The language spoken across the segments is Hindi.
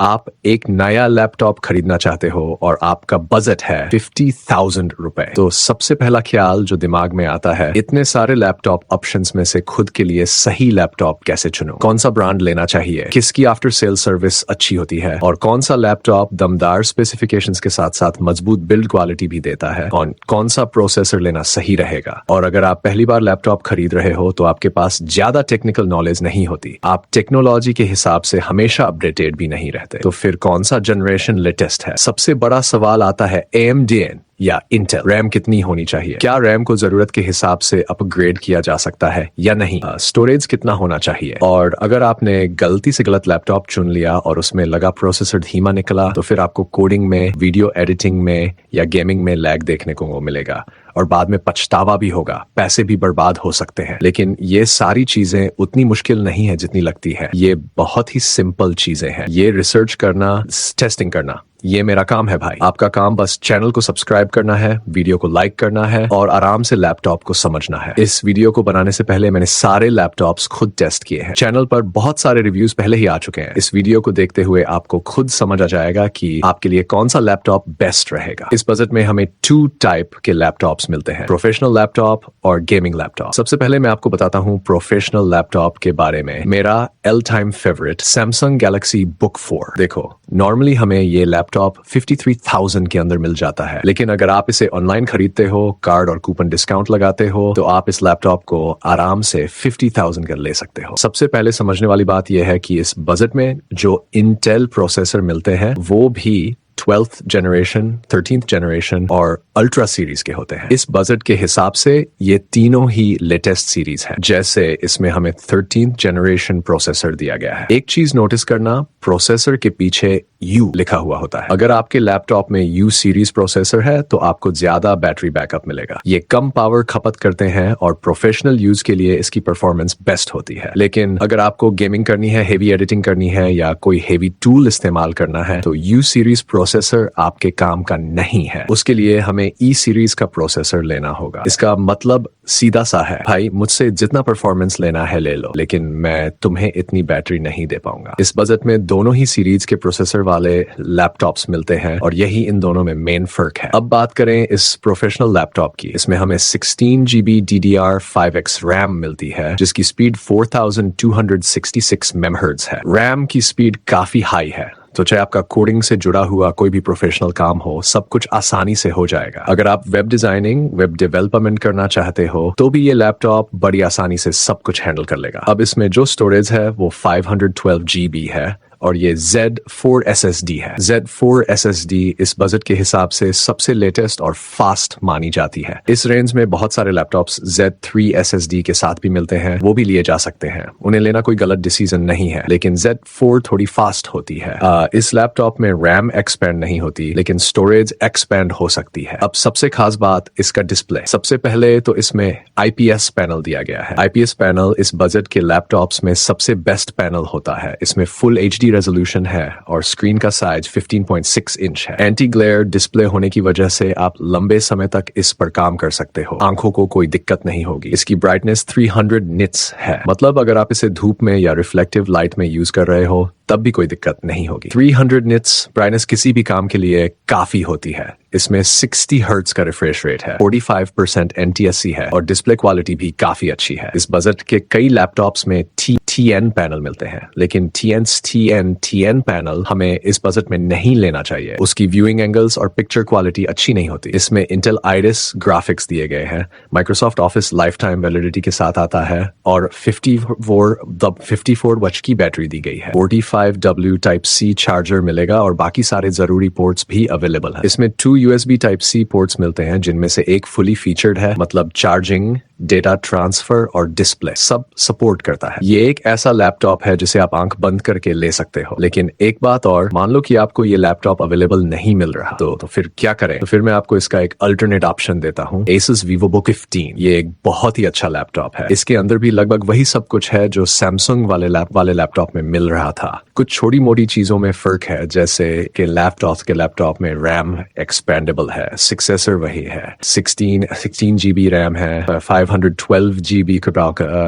आप एक नया लैपटॉप खरीदना चाहते हो और आपका बजट है 50,000 रुपए, तो सबसे पहला ख्याल जो दिमाग में आता है, इतने सारे लैपटॉप ऑप्शंस में से खुद के लिए सही लैपटॉप कैसे चुनो, कौन सा ब्रांड लेना चाहिए, किसकी आफ्टर सेल सर्विस अच्छी होती है और कौन सा लैपटॉप दमदार स्पेसिफिकेशंस के साथ साथ मजबूत बिल्ड क्वालिटी भी देता है और कौन सा प्रोसेसर लेना सही रहेगा। और अगर आप पहली बार लैपटॉप खरीद रहे हो तो आपके पास ज्यादा टेक्निकल नॉलेज नहीं होती, आप टेक्नोलॉजी के हिसाब से हमेशा अपडेटेड भी नहीं रहते, तो फिर कौन सा जनरेशन लेटेस्ट है। सबसे बड़ा सवाल आता है AMD या इंटेल। रैम कितनी होनी चाहिए, क्या रैम को जरूरत के हिसाब से अपग्रेड किया जा सकता है या नहीं, स्टोरेज कितना होना चाहिए, और अगर आपने गलती से गलत लैपटॉप चुन लिया और उसमें लगा प्रोसेसर धीमा निकला तो फिर आपको कोडिंग में, वीडियो एडिटिंग में या गेमिंग में लैग देखने को मिलेगा और बाद में पछतावा भी होगा, पैसे भी बर्बाद हो सकते हैं। लेकिन ये सारी चीजें उतनी मुश्किल नहीं है जितनी लगती है, ये बहुत ही सिंपल चीजें हैं। ये रिसर्च करना, टेस्टिंग करना, ये मेरा काम है भाई। आपका काम बस चैनल को सब्सक्राइब करना है, वीडियो को लाइक करना है और आराम से लैपटॉप को समझना है। इस वीडियो को बनाने से पहले मैंने सारे लैपटॉप्स खुद टेस्ट किए हैं, चैनल पर बहुत सारे रिव्यूज पहले ही आ चुके हैं। इस वीडियो को देखते हुए आपको खुद समझ आ जाएगा कि आपके लिए कौन सा लैपटॉप बेस्ट रहेगा। इस बजट में हमें 2 टाइप के लैपटॉप्स मिलते हैं, प्रोफेशनल लैपटॉप और गेमिंग लैपटॉप। सबसे पहले मैं आपको बताता हूँ प्रोफेशनल लैपटॉप के बारे में। मेरा all time favourite Samsung Galaxy book 4। देखो, नॉर्मली हमें ये लैपटॉप 53,000 के अंदर मिल जाता है, लेकिन अगर आप इसे ऑनलाइन खरीदते हो, कार्ड और कूपन डिस्काउंट लगाते हो, तो आप इस लैपटॉप को आराम से 50,000 का ले सकते हो। सबसे पहले समझने वाली बात यह है कि इस बजट में जो इंटेल प्रोसेसर मिलते हैं वो भी 12th जनरेशन, 13th जनरेशन और अल्ट्रा सीरीज के होते हैं। इस बजट के हिसाब से ये तीनों ही लेटेस्ट सीरीज है। जैसे इसमें हमें 13th जनरेशन प्रोसेसर दिया गया है। एक चीज नोटिस करना, प्रोसेसर के पीछे U लिखा हुआ होता है। अगर आपके लैपटॉप में U सीरीज प्रोसेसर है तो आपको ज्यादा बैटरी बैकअप मिलेगा। ये कम पावर खपत करते हैं और प्रोफेशनल यूज के लिए इसकी परफॉर्मेंस बेस्ट होती है। लेकिन अगर आपको गेमिंग करनी है, हेवी एडिटिंग करनी है या कोई हेवी टूल इस्तेमाल करना है तो U सीरीज प्रोसेसर आपके काम का नहीं है। उसके लिए हमें E सीरीज का प्रोसेसर लेना होगा। इसका मतलब सीधा सा है, भाई मुझसे जितना परफॉर्मेंस लेना है ले लो, लेकिन मैं तुम्हें इतनी बैटरी नहीं दे पाऊंगा। इस बजट में दोनों ही सीरीज के प्रोसेसर वाले लैपटॉप्स मिलते हैं और यही इन दोनों में मेन फर्क है। अब बात करें इस प्रोफेशनल लैपटॉप की। इसमें हमें 16 GB DDR5X रैम मिलती है जिसकी स्पीड 4266 मेगाहर्ट्ज है। रैम की स्पीड काफी हाई है, तो चाहे आपका कोडिंग से जुड़ा हुआ कोई भी प्रोफेशनल काम हो, सब कुछ आसानी से हो जाएगा। अगर आप वेब डिजाइनिंग, वेब डेवलपमेंट करना चाहते हो तो भी ये लैपटॉप बड़ी आसानी से सब कुछ हैंडल कर लेगा। अब इसमें जो स्टोरेज है वो 512 GB है और ये Z4 SSD है। Z4 SSD इस बजट के हिसाब से सबसे लेटेस्ट और फास्ट मानी जाती है। इस रेंज में बहुत सारे लैपटॉप्स Z3 SSD के साथ भी मिलते हैं, वो भी लिए जा सकते हैं। उन्हें लेना कोई गलत डिसीजन नहीं है, लेकिन Z4 थोड़ी फास्ट होती है। इस लैपटॉप में रैम एक्सपैंड नहीं होती, लेकिन स्टोरेज एक्सपैंड हो सकती है। अब सबसे खास बात इसका डिस्प्ले। सबसे पहले तो इसमें IPS पैनल दिया गया है। IPS पैनल इस बजट के लैपटॉप्स में सबसे बेस्ट पैनल होता है। इसमें फुल HD रेजोल्यूशन है और स्क्रीन का साइज 15.6 इंच है। एंटी ग्लेयर डिस्प्ले होने की वजह से आप लंबे समय तक इस पर काम कर सकते हो, आंखों को कोई दिक्कत नहीं होगी। इसकी ब्राइटनेस 300 निट्स है, मतलब अगर आप इसे धूप में या रिफ्लेक्टिव लाइट में यूज कर रहे हो तब भी कोई दिक्कत नहीं होगी। 300 निट्स ब्राइटनेस किसी भी काम के लिए काफी होती है। इसमें 60 हर्ट्ज का रिफ्रेश रेट है, 45% NTSC है और डिस्प्ले क्वालिटी भी काफी अच्छी है। इस बजट के कई लैपटॉप्स में TN पैनल मिलते हैं, लेकिन TN पैनल हमें इस बजट में नहीं लेना चाहिए। उसकी व्यूइंग एंगल्स और पिक्चर क्वालिटी अच्छी नहीं होती। इसमें इंटेल आइरिस ग्राफिक्स दिए गए हैं, Microsoft office life time validity के साथ आता है और 54 वॉट की बैटरी दी गई है। 45W Type-C चार्जर मिलेगा और बाकी सारे जरूरी पोर्ट्स भी अवेलेबल है। इसमें 2 USB Type-C पोर्ट्स मिलते हैं जिनमें से एक फुली फीचर्ड है, मतलब चार्जिंग, डेटा ट्रांसफर और डिस्प्ले सब सपोर्ट करता है। ये एक ऐसा लैपटॉप है जिसे आप आंख बंद करके ले सकते हो। लेकिन एक बात और, मान लो कि आपको ये लैपटॉप अवेलेबल नहीं मिल रहा तो फिर क्या करें? तो फिर मैं आपको इसका एक अल्टरनेट ऑप्शन देता हूँ, Asus VivoBook 15। ये एक बहुत ही अच्छा लैपटॉप है। इसके अंदर भी लगभग वही सब कुछ है जो सैमसंग वाले लैपटॉप में मिल रहा था। कुछ छोटी मोटी चीजों में फर्क है, जैसे कि लैपटॉप में रैम एक्सपेंडेबल है, सक्सेसर वही है, 16 GB रैम है, 5 512 GB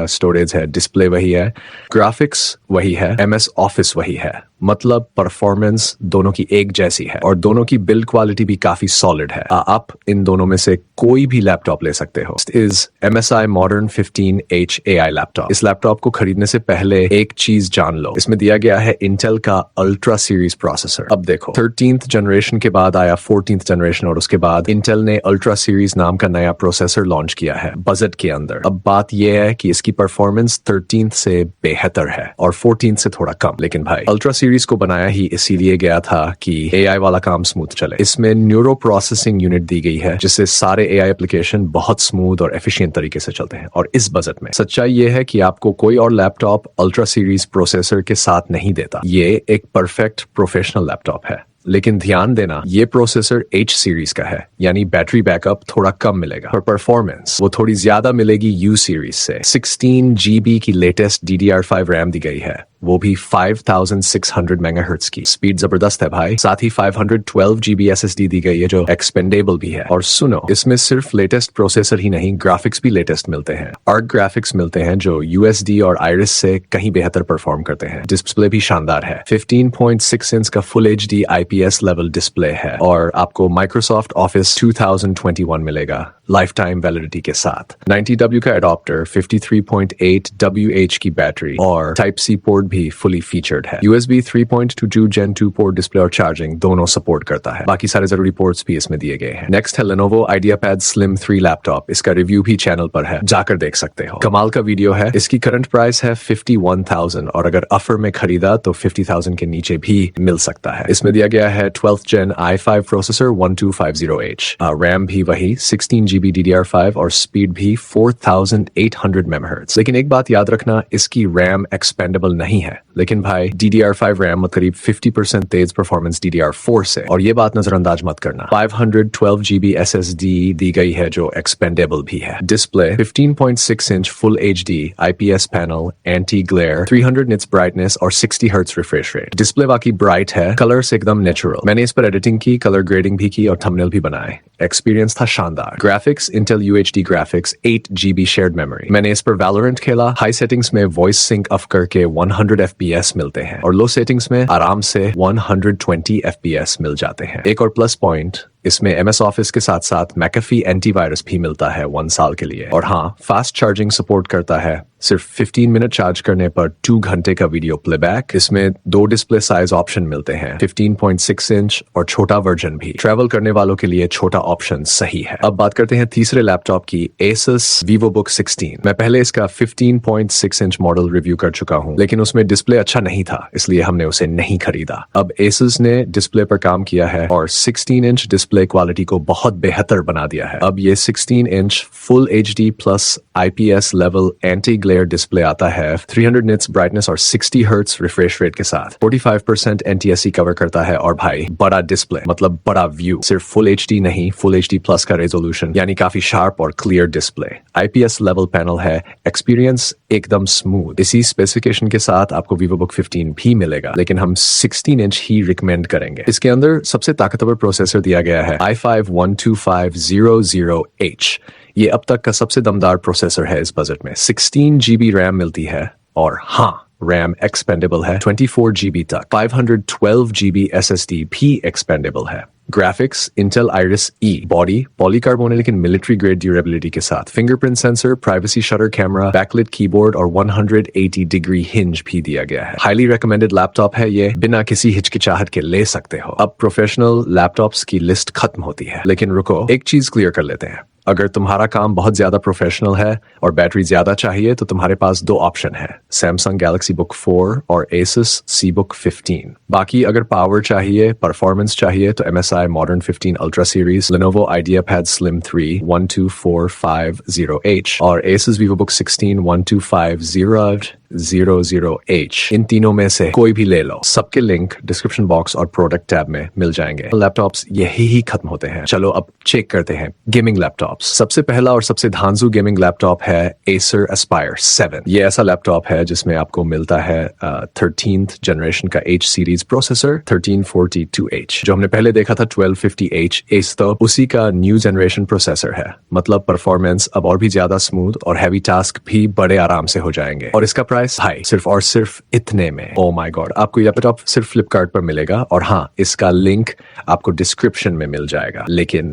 स्टोरेज है, डिस्प्ले वही है, ग्राफिक्स वही है, MS ऑफिस वही है, मतलब परफॉर्मेंस दोनों की एक जैसी है और दोनों की बिल्ड क्वालिटी भी काफी सॉलिड है। आप इन दोनों में से कोई भी लैपटॉप ले सकते हो। Is MSI Modern 15H AI laptop. इस लैपटॉप को खरीदने से पहले एक चीज जान लो, इसमें दिया गया है इंटेल का अल्ट्रा सीरीज प्रोसेसर। अब देखो 13th जनरेशन के बाद आया 14th जनरेशन और उसके बाद इंटेल ने अल्ट्रा सीरीज नाम का नया प्रोसेसर लॉन्च किया है बजट के अंदर। अब बात यह है कि इसकी परफॉर्मेंस 13th से बेहतर है और 14th से थोड़ा कम, लेकिन भाई अल्ट्रा सीरीज को बनाया ही इसीलिए गया था कि AI वाला काम स्मूथ चले। इसमें न्यूरो प्रोसेसिंग यूनिट दी गई है जिससे सारे AI एप्लीकेशन बहुत स्मूथ और एफिशिएंट तरीके से चलते हैं। और इस बजट में सच्चाई ये है कि आपको कोई और लैपटॉप अल्ट्रा सीरीज प्रोसेसर के साथ नहीं देता। ये एक परफेक्ट प्रोफेशनल लैपटॉप है, लेकिन ध्यान देना ये प्रोसेसर H सीरीज का है, यानी बैटरी बैकअप थोड़ा कम मिलेगा और परफॉर्मेंस वो थोड़ी ज्यादा मिलेगी U सीरीज से। 16 GB की लेटेस्ट DDR5 रैम दी गई है, वो भी 5600 मेगाहर्ट्ज की। स्पीड जबरदस्त है भाई। साथ ही 512 GB SSD दी गई है जो एक्सपेंडेबल भी है। और सुनो, इसमें सिर्फ लेटेस्ट प्रोसेसर ही नहीं, ग्राफिक्स भी लेटेस्ट मिलते हैं। आर्क ग्राफिक्स मिलते हैं जो USD और आइरिस से कहीं बेहतर परफॉर्म करते हैं। डिस्प्ले भी शानदार है, 15.6 इंच का full HD IPS level display है और आपको माइक्रोसॉफ्ट ऑफिस 2021 मिलेगा लाइफ टाइम वैलिडिटी के साथ। 90W का एडॉप्टर, 53.8 WH की बैटरी और Type-C पोर्ट भी फुली फीचर्ड है। USB 3.22 Gen 2 पोर्ट डिस्प्ले और चार्जिंग दोनों सपोर्ट करता है। बाकी सारे जरूरी पोर्ट्स भी इसमें दिए गए हैं। नेक्स्ट है Lenovo IdeaPad Slim 3 लैपटॉप। इसका रिव्यू भी चैनल पर है, जाकर देख सकते हो। कमाल का वीडियो है। इसकी करंट प्राइस है 51,000 और अगर ऑफर में खरीदा तो 50,000 के नीचे भी मिल सकता है। इसमें दिया गया है 12th Gen i5 processor 1250H, RAM भी वही 16 GB DDR5 और स्पीड भी 4800 मेगाहर्ट्ज। लेकिन एक बात याद रखना, इसकी रैम एक्सपेंडेबल नहीं है। लेकिन भाई DDR5 रैम करीब 50% तेज परफॉर्मेंस DDR4 से, और ये बात नजरअंदाज मत करना। 512 GB SSD दी गई है जो एक्सपेंडेबल भी है। Display 15.6 inch full HD IPS panel, anti glare, 300 nits brightness और 60 हर्ट्ज रिफ्रेश रेट। डिस्प्ले वाकई ब्राइट है, कलर्स एकदम नेचुरल। मैंने इस पर एडिटिंग की, कलर ग्रेडिंग भी की और थंबनेल भी बनाए। एक्सपीरियंस था शानदार। Graphics Intel UHD graphics, 8 GB shared memory. मैंने इस पर वैलोरेंट खेला। हाई सेटिंग्स में वॉइस सिंक ऑफ करके 100 FPS मिलते हैं और लो सेटिंग्स में आराम से 120 FPS मिल जाते हैं। एक और प्लस पॉइंट, इसमें MS ऑफिस के साथ साथ McAfee एंटीवायरस भी मिलता है 1 साल के लिए। और हाँ, फास्ट चार्जिंग सपोर्ट करता है। सिर्फ 15 मिनट चार्ज करने पर 2 घंटे का वीडियो प्लेबैक। इसमें 2 डिस्प्ले साइज ऑप्शन मिलते हैं, 15.6 इंच और छोटा वर्जन भी। ट्रैवल करने वालों के लिए छोटा ऑप्शन सही है। अब बात करते हैं तीसरे लैपटॉप की, Asus VivoBook 16। मैं पहले इसका 15.6 इंच मॉडल रिव्यू कर चुका हूँ, लेकिन उसमें डिस्प्ले अच्छा नहीं था, इसलिए हमने उसे नहीं खरीदा। अब Asus ने डिस्प्ले पर काम किया है और 16 इंच डिस्प्ले क्वालिटी को बहुत बेहतर बना दिया है। अब ये 16 inch full HD plus IPS level anti glare display आता है, 300 निट्स ब्राइटनेस और 60 हर्ट्ज रिफ्रेश रेट के साथ। 45% NTSC कवर करता है और भाई बड़ा डिस्प्ले मतलब बड़ा व्यू। सिर्फ फुल HD नहीं, फुल HD प्लस का रेजोल्यूशन, यानी काफी शार्प और clear display. IPS level panel है, एक्सपीरियंस एकदम स्मूथ। इसी स्पेसिफिकेशन के साथ आपको VivoBook 15 भी मिलेगा, लेकिन हम 16 इंच ही रिकमेंड करेंगे। इसके अंदर सबसे ताकतवर प्रोसेसर दिया गया है, i5 12500H। ये अब तक का सबसे दमदार प्रोसेसर है इस बजट में। 16 GB रैम मिलती है और हाँ, रैम एक्सपेंडेबल है 24 GB तक। 512 GB SSD भी एक्सपेंडेबल है। Graphics Intel Iris E, body polycarbonate लेकिन मिलिट्री ग्रेड ड्यूरेबिलिटी के साथ। Fingerprint sensor, privacy shutter camera, backlit keyboard और 180 डिग्री हिंज भी दिया गया है। हाईली रिकमेंडेड लैपटॉप है ये, बिना किसी हिचकिचाहट के ले सकते हो। अब प्रोफेशनल लैपटॉप्स की लिस्ट खत्म होती है, लेकिन रुको, एक चीज क्लियर कर लेते हैं। अगर तुम्हारा काम बहुत ज्यादा प्रोफेशनल है और बैटरी ज्यादा चाहिए तो तुम्हारे पास 2 ऑप्शन है, Samsung Galaxy Book 4 और Asus CBook 15। बाकी अगर पावर चाहिए, परफॉर्मेंस चाहिए तो MSI Modern 15 Ultra Series, Lenovo IdeaPad Slim 3 12450H और Asus VivoBook 16 12500 A700H। इन तीनों में से कोई भी ले लो, सबके लिंक डिस्क्रिप्शन बॉक्स और प्रोडक्ट टैब में मिल जाएंगे। लैपटॉप्स यही ही खत्म होते हैं। चलो अब चेक करते हैं गेमिंग लैपटॉप्स। सबसे पहला और सबसे धांसू गेमिंग लैपटॉप है Acer Aspire 7। ये ऐसा लैपटॉप है जिसमें आपको मिलता है 13th जनरेशन का H सीरीज प्रोसेसर 1342H। जो हमने पहले देखा था 1250H एस, तो उसी का न्यू जनरेशन प्रोसेसर है। मतलब परफॉर्मेंस अब और भी ज्यादा स्मूथ और हैवी टास्क भी बड़े आराम से हो जाएंगे। और इसका प्राइस भाई सिर्फ और सिर्फ इतने में। ओ माय गॉड, आपको ये लैपटॉप सिर्फ फ्लिपकार्ट पर मिलेगा और हाँ, इसका लिंक आपको डिस्क्रिप्शन में मिल जाएगा। लेकिन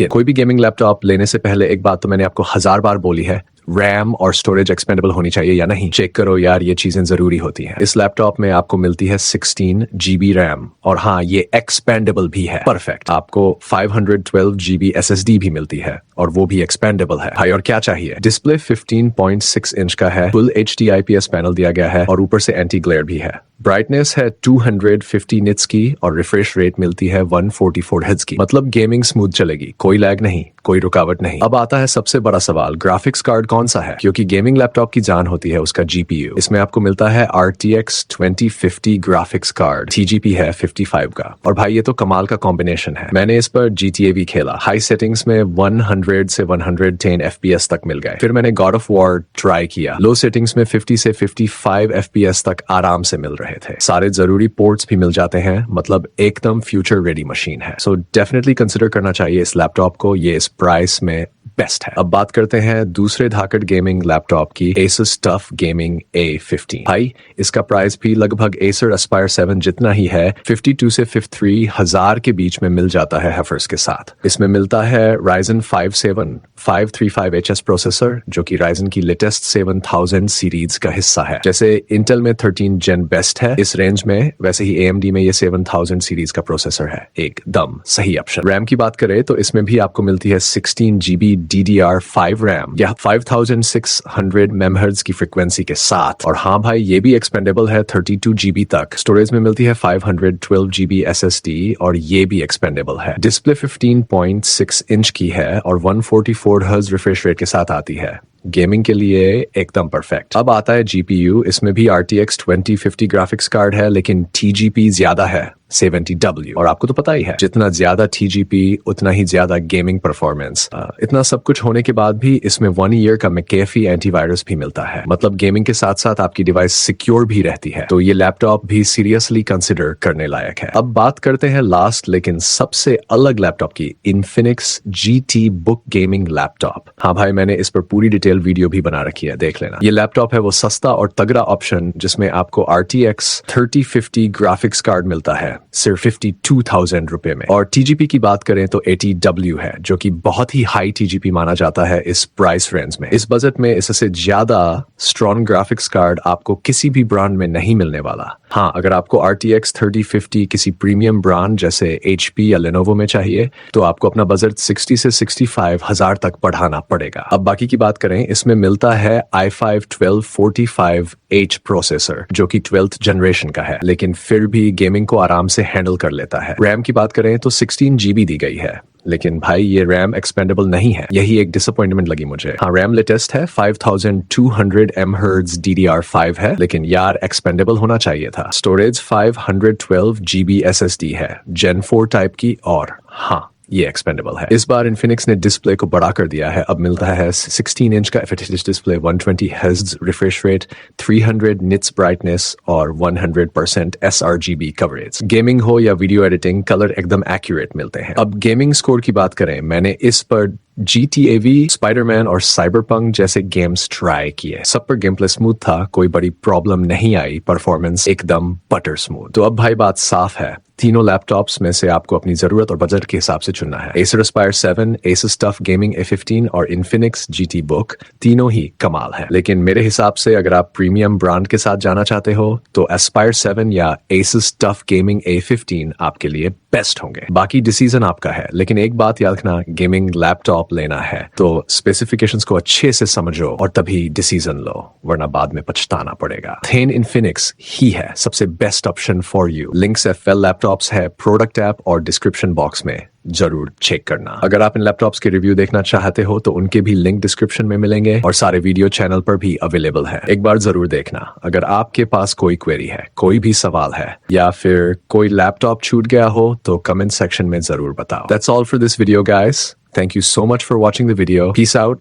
कोई भी गेमिंग लैपटॉप लेने से पहले एक बात तो मैंने आपको 1000 बार बोली है, रैम और स्टोरेज एक्सपेंडेबल होनी चाहिए या नहीं। चेक करो यार, ये चीजें जरूरी होती हैं। इस लैपटॉप में आपको मिलती है 16 GB रैम और हाँ, ये एक्सपेंडेबल भी है। परफेक्ट। आपको 512 GB SSD भी मिलती है और वो भी एक्सपेंडेबल है। भाई और क्या चाहिए। डिस्प्ले 15.6 इंच का है, फुल HD IPS पैनल दिया गया है और ऊपर से एंटी ग्लेयर भी है। ब्राइटनेस है 250 निट्स की और रिफ्रेश रेट मिलती है 144 हर्ट्ज की। मतलब गेमिंग स्मूथ चलेगी, कोई लैग नहीं, कोई रुकावट नहीं। अब आता है सबसे बड़ा सवाल, ग्राफिक्स कार्ड कौन सा है? क्योंकि गेमिंग लैपटॉप की जान होती है उसका GPU। इसमें आपको मिलता है RTX 2050 ग्राफिक्स कार्ड, TGP है 55 का। और भाई ये तो कमाल का कॉम्बिनेशन है। मैंने इस पर GTA भी खेला। हाई सेटिंग्स में 100 से 110 FPS तक मिल गए। फिर मैंने God of War ट्राई किया, लो सेटिंग्स में 50 से 55 FPS तक आराम से मिल रहे थे। सारे जरूरी पोर्ट्स भी मिल जाते हैं। मतलब एकदम फ्यूचर रेडी मशीन है। सो डेफिनेटली कंसिडर करना चाहिए इस लैपटॉप को। ये इस प्राइस में बेस्ट है। अब बात करते हैं दूसरे धाकड़ गेमिंग लैपटॉप की, Asus TUF Gaming A15। भाई इसका प्राइस भी लगभग Acer Aspire 7 जितना ही है। 52 से 53 हजार के बीच में मिल जाता है हेफर्स के साथ। इसमें मिलता है Ryzen 5 7535HS प्रोसेसर, जो कि Ryzen की लेटेस्ट 7000 सीरीज का हिस्सा है। जैसे Intel में 13 Gen बेस्ट है इस रेंज में, वैसे ही AMD में ये 7000 सीरीज का प्रोसेसर है। एकदम सही ऑप्शन। रैम की बात करें तो इसमें भी आपको मिलती है 16 GB DDR5 रैम या 5600 MHz की फ्रीक्वेंसी के साथ। और हाँ भाई, ये भी एक्सपेंडेबल है 32 GB तक। स्टोरेज में मिलती है 512 GB SSD और ये भी एक्सपेंडेबल है। डिस्प्ले 15.6 इंच की है और 144 हर्ट्ज रिफ्रेश रेट के साथ आती है। गेमिंग के लिए एकदम परफेक्ट। अब आता है GPU। इसमें भी RTX 2050 ग्राफिक्स कार्ड है, लेकिन TGP ज्यादा है 70W। और आपको तो पता ही है, जितना ज्यादा TGP उतना ही ज्यादा गेमिंग परफॉर्मेंस। इतना सब कुछ होने के बाद भी इसमें 1 ईयर का McAfee एंटीवायरस भी मिलता है। मतलब गेमिंग के साथ साथ आपकी डिवाइस सिक्योर भी रहती है। तो ये लैपटॉप भी सीरियसली कंसिडर करने लायक है। अब बात करते हैं लास्ट लेकिन सबसे अलग लैपटॉप की, Infinix GT Book gaming laptop. हाँ भाई, मैंने इस पर पूरी डिटेल वीडियो भी बना रखी है, देख लेना। ये लैपटॉप है वो सस्ता और तगड़ा ऑप्शन जिसमें आपको RTX 3050 ग्राफिक्स कार्ड मिलता है सिर्फ 52,000 रुपए में। और TGP की बात करें तो 80W है, जो कि बहुत ही हाई TGP माना जाता है इस प्राइस रेंज में। इस बजट में इससे ज्यादा स्ट्रॉन्ग ग्राफिक्स कार्ड आपको किसी भी ब्रांड में नहीं मिलने वाला। हाँ, अगर आपको RTX 3050 किसी प्रीमियम ब्रांड जैसे HP या Lenovo में चाहिए तो आपको अपना बजट 60 से 65 हजार तक बढ़ाना पड़ेगा। अब बाकी की बात करें, इसमें मिलता है i5 1245H प्रोसेसर, जो कि 12th जनरेशन का है, लेकिन फिर भी गेमिंग को आराम से हैंडल कर लेता है। रैम की बात करें तो 16 GB दी गई है, लेकिन भाई ये रैम एक्सपेंडेबल नहीं है। यही एक डिसअपॉइंटमेंट लगी मुझे। हाँ, रैम लेटेस्ट है 5200 MHz DDR5 है, लेकिन यार एक्सपेंडेबल होना चाहिए था। स्टोरेज 512 GB SSD है, Gen 4 टाइप की, और हाँ, ये एक्सपेंडेबल है। इस बार इन्फिनिक्स ने डिस्प्ले को बड़ा कर दिया है। अब मिलता है 16 इंच का FHD display, 120 hertz refresh rate, 300 nits brightness और 100% sRGB कवरेज। गेमिंग हो या वीडियो एडिटिंग, कलर एकदम एक्यूरेट मिलते हैं। अब गेमिंग स्कोर की बात करें, मैंने इस पर GTA V, स्पाइडरमैन और साइबरपंक जैसे गेम्स ट्राई किए। सब पर गेम प्ले स्मूथ था, कोई बड़ी प्रॉब्लम नहीं आई, परफॉर्मेंस एकदम बटर स्मूथ। तो अब भाई बात साफ है, तीनों लैपटॉप्स में से आपको अपनी जरूरत और बजट के हिसाब से चुनना है। Acer Aspire 7, Asus TUF Gaming A15 और Infinix GT Book तीनों ही कमाल है। लेकिन मेरे हिसाब से अगर आप प्रीमियम ब्रांड के साथ जाना चाहते हो तो Aspire 7 या Asus TUF Gaming A15 आपके लिए बेस्ट होंगे। बाकी डिसीजन आपका है, लेकिन एक बात याद रखना, गेमिंग लैपटॉप लैपटॉप लेना है तो स्पेसिफिकेशंस को अच्छे से समझो और तभी डिसीजन लो, वरना बाद में पछताना पड़ेगा। थेन इन्फिनिक्स ही है सबसे best option for you. Links FL laptops है प्रोडक्ट ऐप और डिस्क्रिप्शन बॉक्स में, जरूर चेक करना। अगर आप इन लैपटॉप्स के रिव्यू देखना चाहते हो तो उनके भी लिंक डिस्क्रिप्शन में मिलेंगे और सारे वीडियो चैनल पर भी अवेलेबल है, एक बार जरूर देखना। अगर आपके पास कोई क्वेरी है, कोई भी सवाल है या फिर कोई लैपटॉप छूट गया हो तो कमेंट सेक्शन में जरूर बताओ। That's all for this video guys. Thank you so much for watching the video. Peace out.